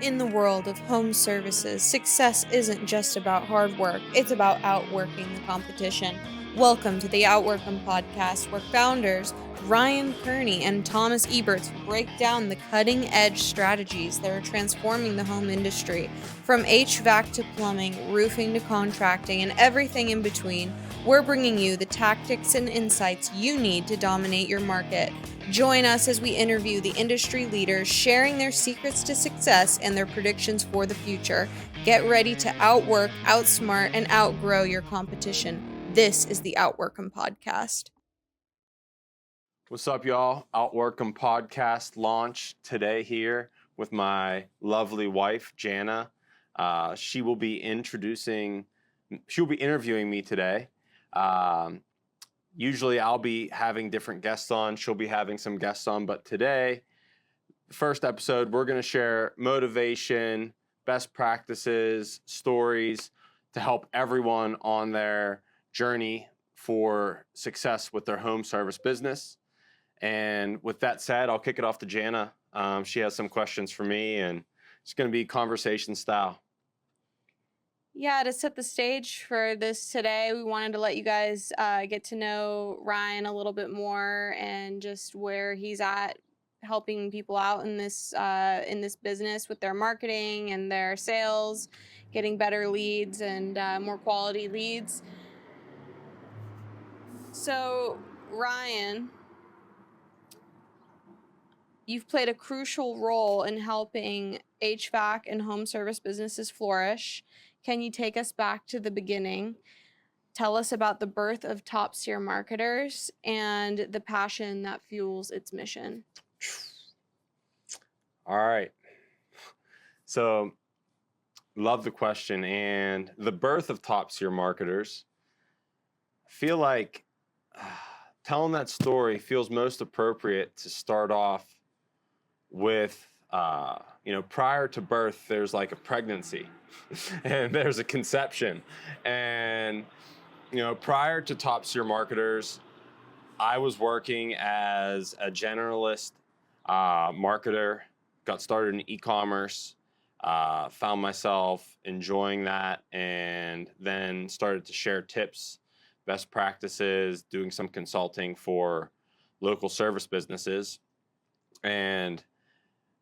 In the world of home services, success isn't just about hard work, it's about outworking the competition. Welcome to the OUTWORK'em podcast, where founders Ryan Kearney and Thomas Eberts break down the cutting edge strategies that are transforming the home industry. From HVAC to plumbing, roofing to contracting, and everything in between, we're bringing you the tactics and insights you need to dominate your market. Join us as we interview the industry leaders, sharing their secrets to success and their predictions for the future. Get ready to outwork, outsmart, and outgrow your competition. This is the Outwork'em podcast. What's up, y'all? Outwork'em podcast launch today here with my lovely wife, Jana. She will be interviewing me today. Usually I'll be having different guests on. She'll be having some guests on. But today, the first episode, we're going to share motivation, best practices, stories to help everyone on their journey for success with their home service business. And with that said, I'll kick it off to Jana. She has some questions for me, and it's going to be conversation style. Yeah, to set the stage for this today, we wanted to let you guys get to know Ryan a little bit more and just where he's at helping people out in this business with their marketing and their sales, getting better leads and more quality leads. So, Ryan, you've played a crucial role in helping HVAC and home service businesses flourish. Can you take us back to the beginning? Tell us about the birth of Seer Marketers and the passion that fuels its mission. All right. So, love the question. And the birth of Seer Marketers, I feel like telling that story feels most appropriate to start off with, prior to birth, there's like a pregnancy and there's a conception. And, prior to Seer Marketers, I was working as a generalist marketer, got started in e-commerce, found myself enjoying that, and then started to share tips, best practices, doing some consulting for local service businesses, and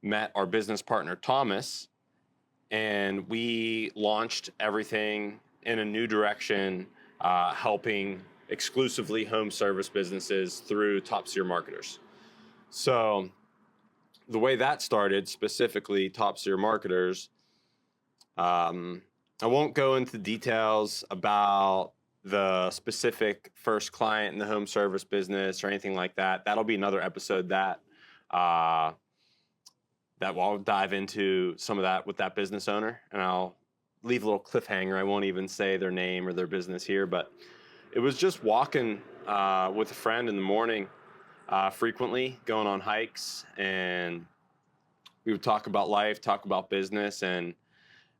met our business partner, Thomas, and we launched everything in a new direction, helping exclusively home service businesses through Seer Marketers. So the way that started, specifically Seer Marketers, I won't go into details about the specific first client in the home service business or anything like that. That'll be another episode that I'll dive into some of that with that business owner, and I'll leave a little cliffhanger. I won't even say their name or their business here, but it was just walking with a friend in the morning, frequently going on hikes, and we would talk about life, talk about business, and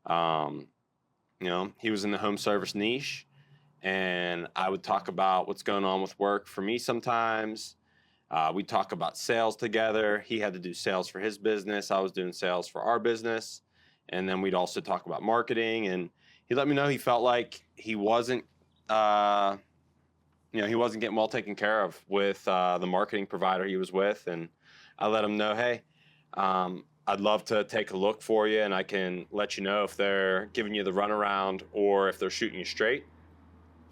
he was in the home service niche, and I would talk about what's going on with work for me sometimes. We'd talk about sales together. He had to do sales for his business. I was doing sales for our business. And then we'd also talk about marketing. And he let me know he felt like he wasn't, he wasn't getting well taken care of with the marketing provider he was with. And I let him know, hey, I'd love to take a look for you, and I can let you know if they're giving you the runaround or if they're shooting you straight.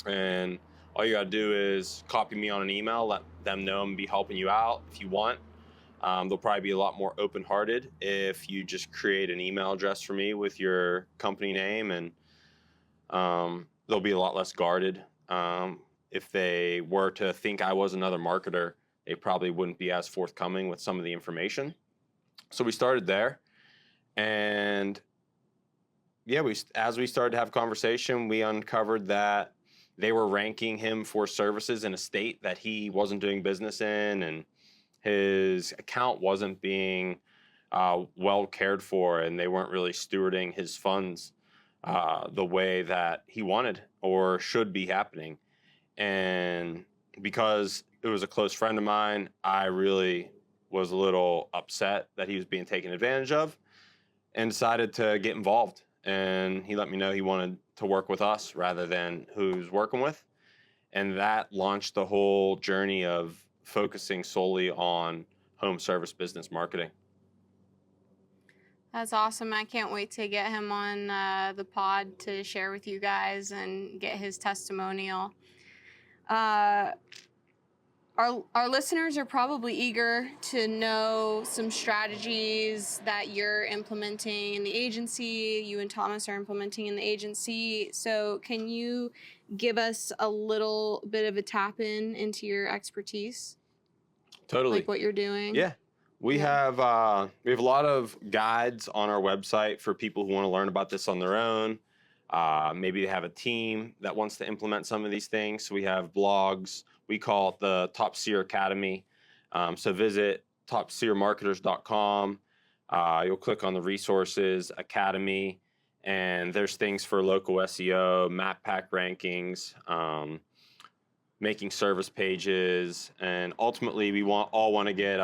And all you got to do is copy me on an email, let them know I'm be helping you out if you want. They'll probably be a lot more open-hearted if you just create an email address for me with your company name, and they'll be a lot less guarded. If they were to think I was another marketer, they probably wouldn't be as forthcoming with some of the information. So we started there, and as we started to have conversation, we uncovered that they were ranking him for services in a state that he wasn't doing business in, and his account wasn't being well cared for, and they weren't really stewarding his funds the way that he wanted or should be happening. And because it was a close friend of mine, I really was a little upset that he was being taken advantage of. and decided to get involved. And he let me know he wanted to work with us rather than who's working with. And that launched the whole journey of focusing solely on home service business marketing. That's awesome. I can't wait to get him on the pod to share with you guys and get his testimonial. Our listeners are probably eager to know some strategies that you're implementing in the agency, you and Thomas are implementing in the agency. So can you give us a little bit of a tap into your expertise? Totally. Like what you're doing? Yeah. We have a lot of guides on our website for people who want to learn about this on their own. Maybe they have a team that wants to implement some of these things. So we have blogs. We call it the Top Seer Academy. So visit topseermarketers.com. You'll click on the resources academy, and there's things for local SEO, map pack rankings, making service pages, and ultimately we all want to get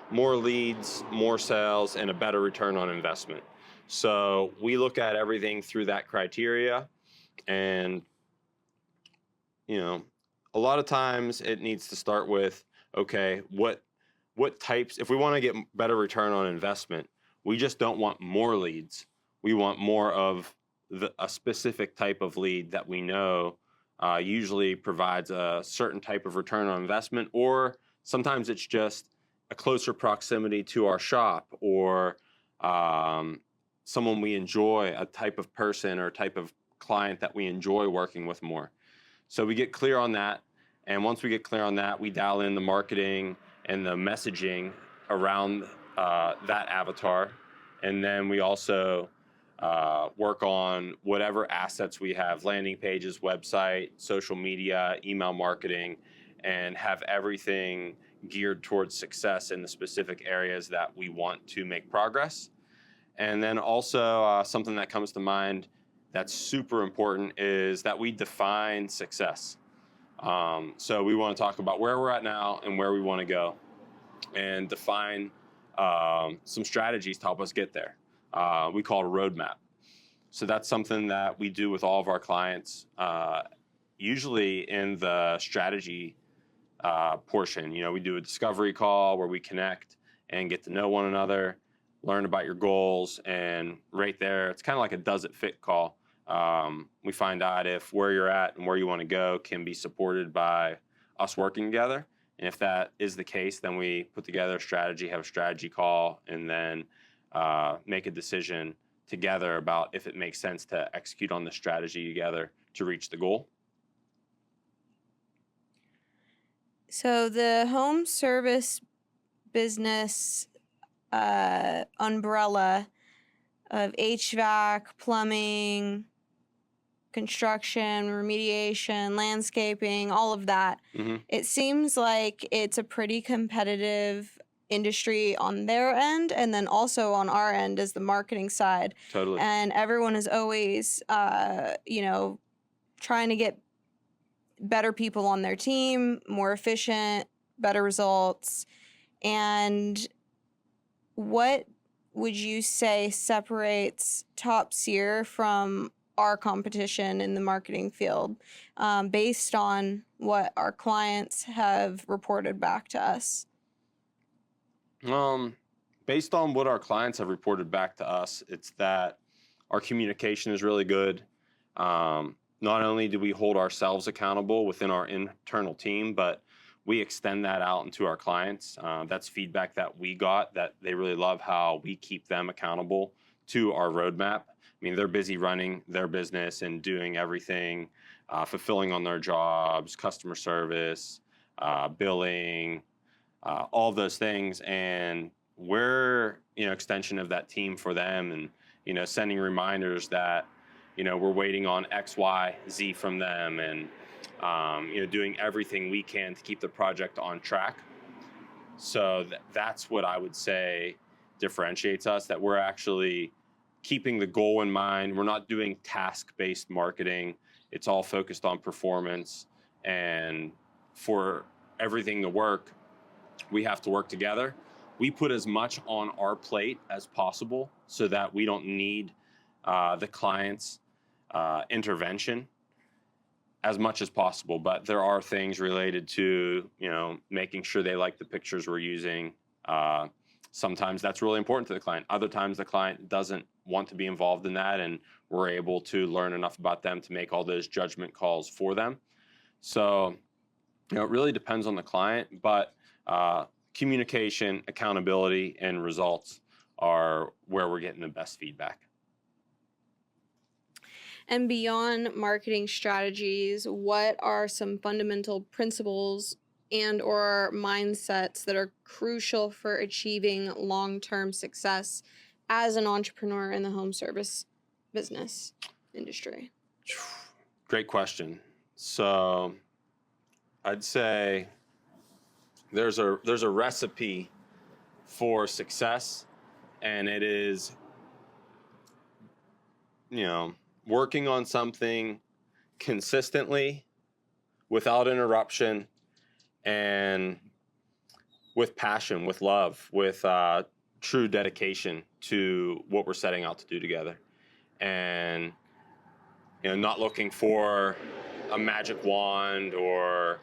more leads, more sales, and a better return on investment. So we look at everything through that criteria, and a lot of times it needs to start with, okay, what types, if we want to get better return on investment, we just don't want more leads. We want more of a specific type of lead that we know usually provides a certain type of return on investment, or sometimes it's just a closer proximity to our shop, or someone we enjoy, a type of person or type of client that we enjoy working with more. So we get clear on that, and once we get clear on that, we dial in the marketing and the messaging around that avatar, and then we also work on whatever assets we have, landing pages, website, social media, email marketing, and have everything geared towards success in the specific areas that we want to make progress. And then also something that comes to mind that's super important is that we define success. So we want to talk about where we're at now and where we want to go, and define some strategies to help us get there. We call it a roadmap. So that's something that we do with all of our clients, usually in the strategy portion. We do a discovery call where we connect and get to know one another, learn about your goals, and right there, it's kind of like a does it fit call. We find out if where you're at and where you want to go can be supported by us working together. And if that is the case, then we put together a strategy, have a strategy call, and then make a decision together about if it makes sense to execute on the strategy together to reach the goal. So the home service business umbrella of HVAC, plumbing, construction, remediation, landscaping, all of that. Mm-hmm. It seems like it's a pretty competitive industry on their end, and then also on our end as the marketing side. Totally. And everyone is always, trying to get better people on their team, more efficient, better results. And what would you say separates Top Seer from our competition in the marketing field, based on what our clients have reported back to us? Based on what our clients have reported back to us, it's that our communication is really good. Not only do we hold ourselves accountable within our internal team, but we extend that out into our clients. That's feedback that we got, that they really love how we keep them accountable to our roadmap. I mean, they're busy running their business and doing everything, fulfilling on their jobs, customer service, billing, all those things. And we're, extension of that team for them, and, sending reminders that, we're waiting on X, Y, Z from them, and, doing everything we can to keep the project on track. So that's what I would say differentiates us, that we're actually keeping the goal in mind. We're not doing task-based marketing. It's all focused on performance. And for everything to work, we have to work together. we put as much on our plate as possible so that we don't need the client's intervention as much as possible. But there are things related to, making sure they like the pictures we're using. Sometimes that's really important to the client. Other times the client doesn't want to be involved in that, and we're able to learn enough about them to make all those judgment calls for them. So, it really depends on the client, but communication, accountability, and results are where we're getting the best feedback. And beyond marketing strategies, what are some fundamental principles and or mindsets that are crucial for achieving long-term success as an entrepreneur in the home service business industry? Great question. So I'd say there's a recipe for success, and it is, working on something consistently without interruption and with passion, with love, with true dedication to what we're setting out to do together. And, not looking for a magic wand or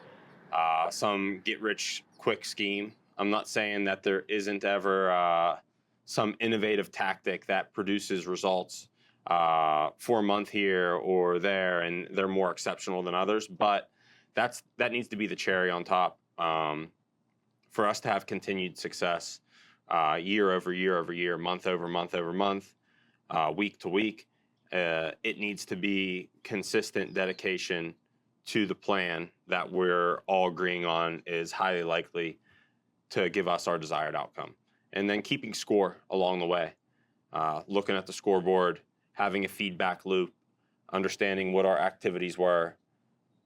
some get-rich-quick scheme. I'm not saying that there isn't ever some innovative tactic that produces results for a month here or there, and they're more exceptional than others. But that needs to be the cherry on top for us to have continued success year over year over year, month over month over month, week to week. It needs to be consistent dedication to the plan that we're all agreeing on is highly likely to give us our desired outcome. And then keeping score along the way, looking at the scoreboard, having a feedback loop, understanding what our activities were.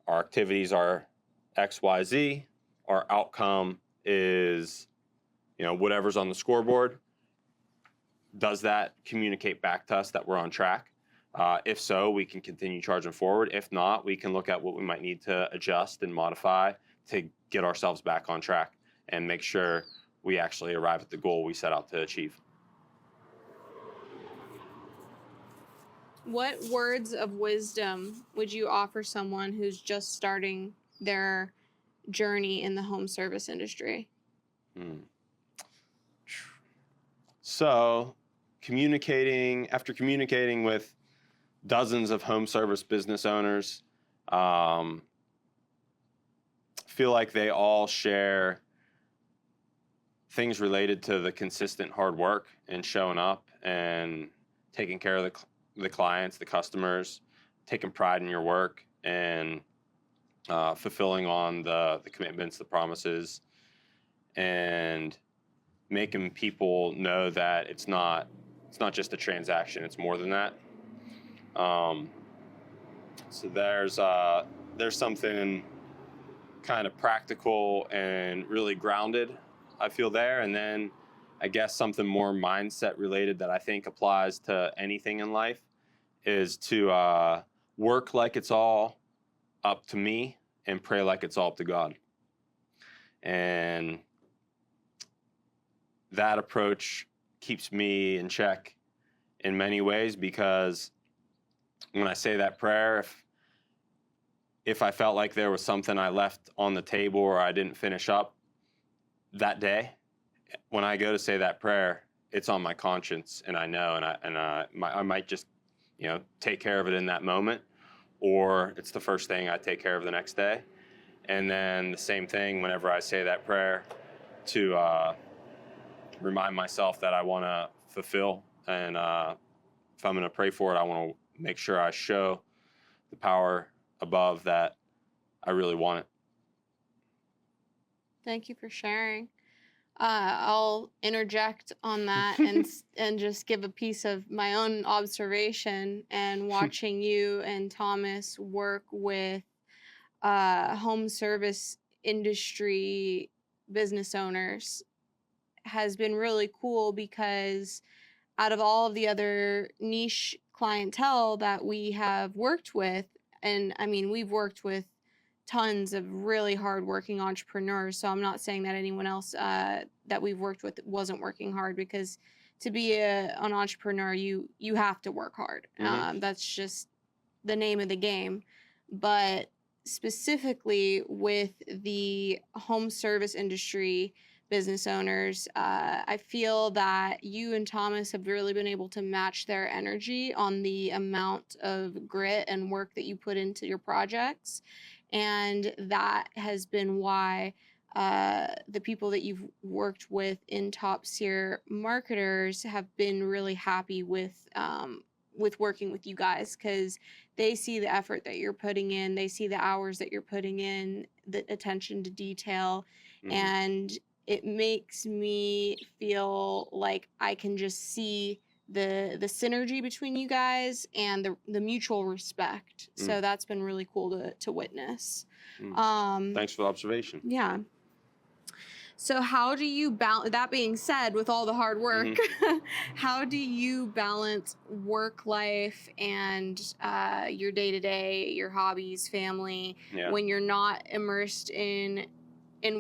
Our activities are X, Y, Z. Our outcome is, whatever's on the scoreboard. Does that communicate back to us that we're on track? If so, we can continue charging forward. If not, we can look at what we might need to adjust and modify to get ourselves back on track and make sure we actually arrive at the goal we set out to achieve. What words of wisdom would you offer someone who's just starting their journey in the home service industry? So, after communicating with dozens of home service business owners, feel like they all share things related to the consistent hard work and showing up and taking care of the clients, the customers, taking pride in your work and fulfilling on the commitments, the promises, and making people know that it's not just a transaction, it's more than that. So there's something kind of practical and really grounded, I feel there. And then I guess something more mindset related that I think applies to anything in life is to work like it's all up to me and pray like it's all up to God. And that approach keeps me in check in many ways, because when I say that prayer, if I felt like there was something I left on the table or I didn't finish up that day, when I go to say that prayer, it's on my conscience, and I know, and I might just take care of it in that moment, or it's the first thing I take care of the next day. And then the same thing whenever I say that prayer, to remind myself that I want to fulfill, and if I'm going to pray for it, I want to make sure I show the power above that I really want it. Thank you for sharing. I'll interject on that and just give a piece of my own observation and watching you and Thomas work with home service industry business owners has been really cool, because out of all of the other niche clientele that we have worked with, and I mean, we've worked with tons of really hardworking entrepreneurs. So I'm not saying that anyone else that we've worked with wasn't working hard, because to be an entrepreneur, you have to work hard. That's just the name of the game. But specifically with the home service industry business owners, I feel that you and Thomas have really been able to match their energy on the amount of grit and work that you put into your projects. And that has been why the people that you've worked with in Top Seer Marketers have been really happy with working with you guys, because they see the effort that you're putting in, they see the hours that you're putting in, the attention to detail, and it makes me feel like I can just see the synergy between you guys and the mutual respect. So that's been really cool to witness. Thanks for the observation. Yeah. So how do you balance, that being said, with all the hard work, how do you balance work life and your day-to-day, your hobbies, family, when you're not immersed in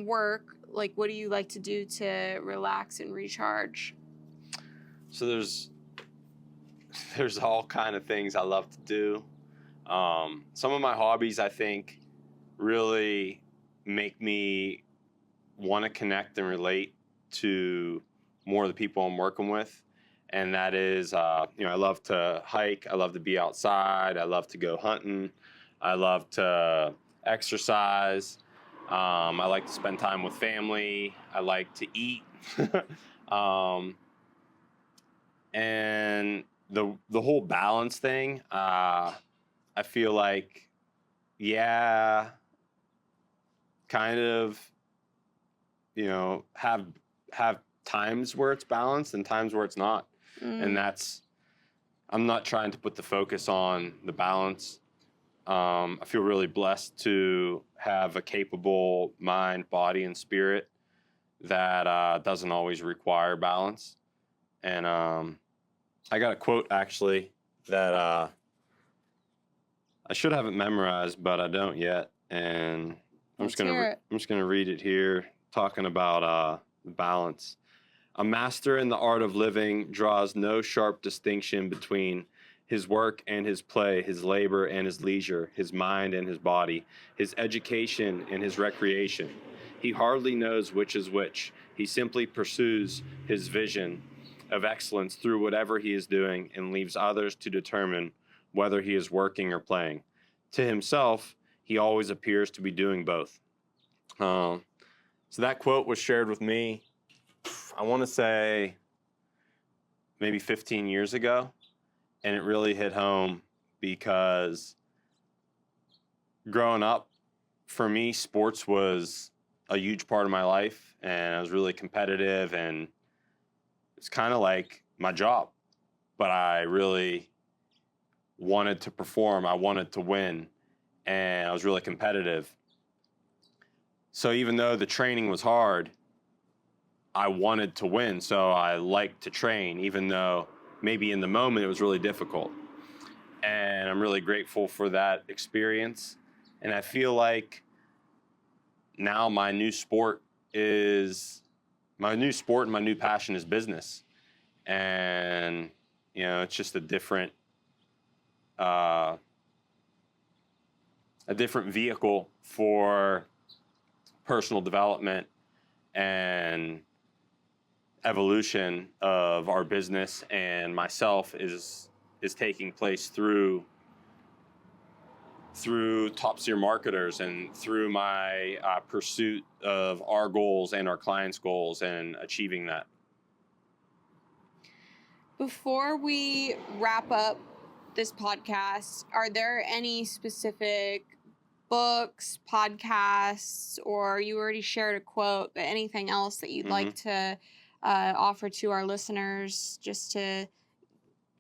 work? Like, what do you like to do to relax and recharge? So there's all kind of things I love to do. Some of my hobbies, I think, really make me want to connect and relate to more of the people I'm working with. And that is, I love to hike. I love to be outside. I love to go hunting. I love to exercise. I like to spend time with family. I like to eat. And the whole balance thing, I feel like, kind of, have times where it's balanced and times where it's not. And I'm not trying to put the focus on the balance. I feel really blessed to have a capable mind, body, and spirit that doesn't always require balance. And I got a quote, actually, that I should have it memorized, but I don't yet. And I'm just gonna read it here, talking about balance. A master in the art of living draws no sharp distinction between his work and his play, his labor and his leisure, his mind and his body, his education and his recreation. He hardly knows which is which. He simply pursues his vision of excellence through whatever he is doing and leaves others to determine whether he is working or playing. To himself, he always appears to be doing both. So that quote was shared with me, I want to say, maybe 15 years ago. And it really hit home because growing up, for me, sports was a huge part of my life. And I was really competitive, and it's kind of like my job. But I really wanted to perform. I wanted to win. And I was really competitive. So even though the training was hard, I wanted to win. So I liked to train, even though maybe in the moment it was really difficult. And I'm really grateful for that experience. And I feel like now my new sport and my new passion is business. And, it's just a different vehicle for personal development and evolution of our business and myself is taking place through Top Seer Marketers and through my pursuit of our goals and our clients' goals and achieving that. Before we wrap up this podcast, are there any specific books, podcasts, or you already shared a quote, but anything else that you'd like to offer to our listeners just to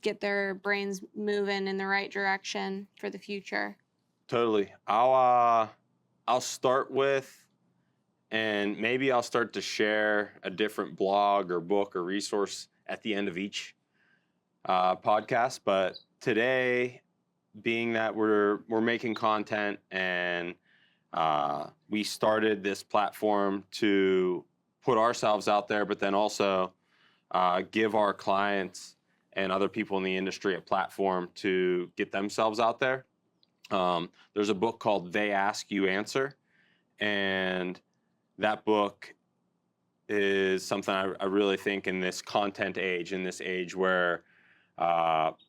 get their brains moving in the right direction for the future? Totally. I'll start with, and maybe I'll start to share a different blog or book or resource at the end of each podcast. But today, being that we're making content and We started this platform to put ourselves out there, but then also give our clients and other people in the industry a platform to get themselves out there. There's a book called They Ask You Answer, and that book is something I really think in this content age, in this age where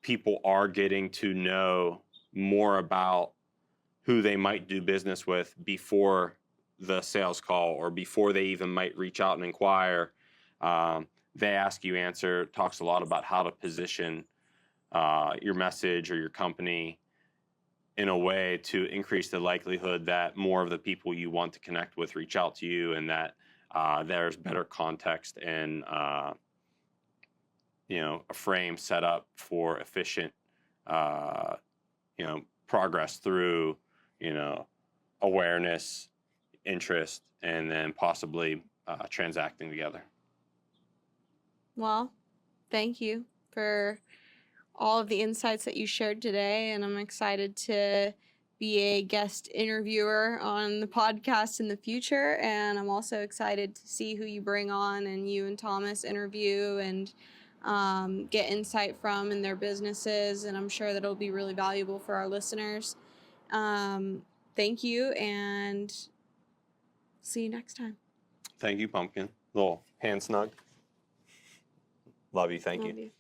people are getting to know more about who they might do business with before the sales call or before they even might reach out and inquire. They Ask You Answer talks a lot about how to position your message or your company in a way to increase the likelihood that more of the people you want to connect with reach out to you, and that there's better context and a frame set up for efficient progress through awareness, interest, and then possibly transacting together. Well, thank you for all of the insights that you shared today, and I'm excited to be a guest interviewer on the podcast in the future, and I'm also excited to see who you bring on and you and Thomas interview and get insight from in their businesses, and I'm sure that it'll be really valuable for our listeners. Thank you, and see you next time. Thank you, Pumpkin. Little hand snug. Love you. Thank you. Love you.